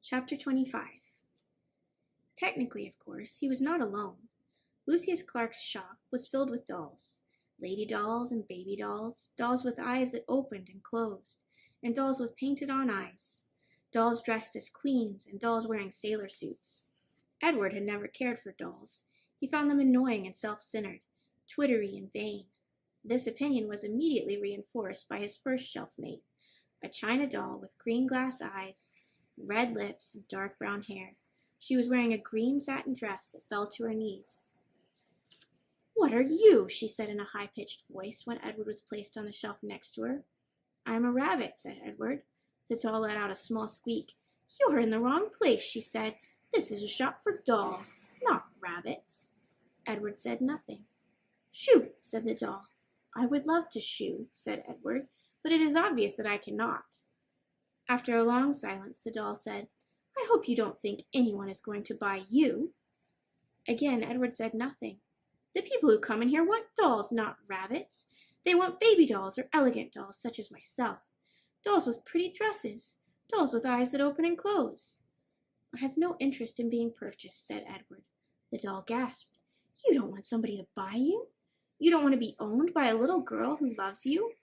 Chapter 25. Technically, of course, he was not alone. Lucius Clark's shop was filled with dolls. Lady dolls and baby dolls, dolls with eyes that opened and closed, and dolls with painted-on eyes, dolls dressed as queens, and dolls wearing sailor suits. Edward had never cared for dolls. He found them annoying and self-centered, twittery and vain. This opinion was immediately reinforced by his first shelf-mate, a china doll with green glass eyes, red lips, and dark brown hair. She was wearing a green satin dress that fell to her knees. "What are you?" she said in a high-pitched voice when Edward was placed on the shelf next to her. "I am a rabbit," said Edward. The doll let out a small squeak. "You're in the wrong place," she said. "This is a shop for dolls, not rabbits." Edward said nothing. "Shoo," said the doll. "I would love to shoo," said Edward, "but it is obvious that I cannot." After a long silence, the doll said, "I hope you don't think anyone is going to buy you." Again, Edward said nothing. "The people who come in here want dolls, not rabbits. They want baby dolls or elegant dolls, such as myself. Dolls with pretty dresses. Dolls with eyes that open and close." "I have no interest in being purchased," said Edward. The doll gasped. "You don't want somebody to buy you? You don't want to be owned by a little girl who loves you?"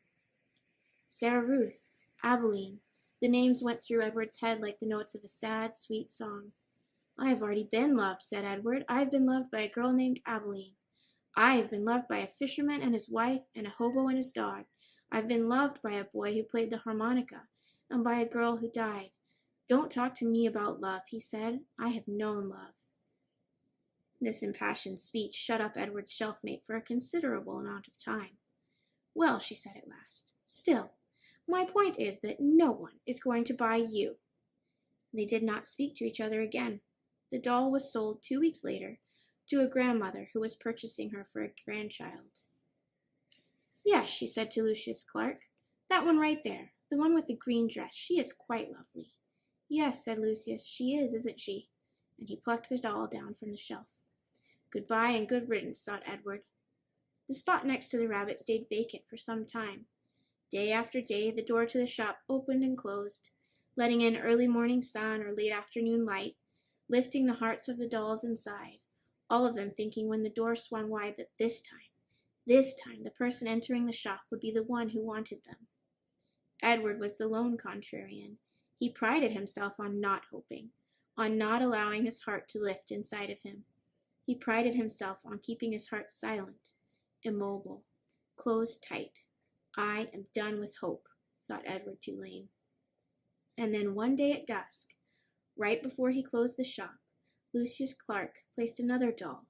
Sarah Ruth, Abilene. The names went through Edward's head like the notes of a sad, sweet song. "I have already been loved," said Edward. "I have been loved by a girl named Abilene. I have been loved by a fisherman and his wife and a hobo and his dog. I have been loved by a boy who played the harmonica and by a girl who died. Don't talk to me about love," he said. "I have known love." This impassioned speech shut up Edward's shelf-mate for a considerable amount of time. "Well," she said at last, "still, my point is that no one is going to buy you." They did not speak to each other again. The doll was sold 2 weeks later to a grandmother who was purchasing her for a grandchild. "Yes," she said to Lucius Clark, "that one right there, the one with the green dress, she is quite lovely." "Yes," said Lucius, "she is, isn't she?" And he plucked the doll down from the shelf. Goodbye and good riddance, thought Edward. The spot next to the rabbit stayed vacant for some time. Day after day, the door to the shop opened and closed, letting in early morning sun or late afternoon light, lifting the hearts of the dolls inside, all of them thinking when the door swung wide that this time, the person entering the shop would be the one who wanted them. Edward was the lone contrarian. He prided himself on not hoping, on not allowing his heart to lift inside of him. He prided himself on keeping his heart silent, immobile, closed tight. "I am done with hope," thought Edward Tulane. And then one day at dusk, right before he closed the shop, Lucius Clark placed another doll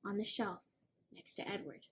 on the shelf next to Edward.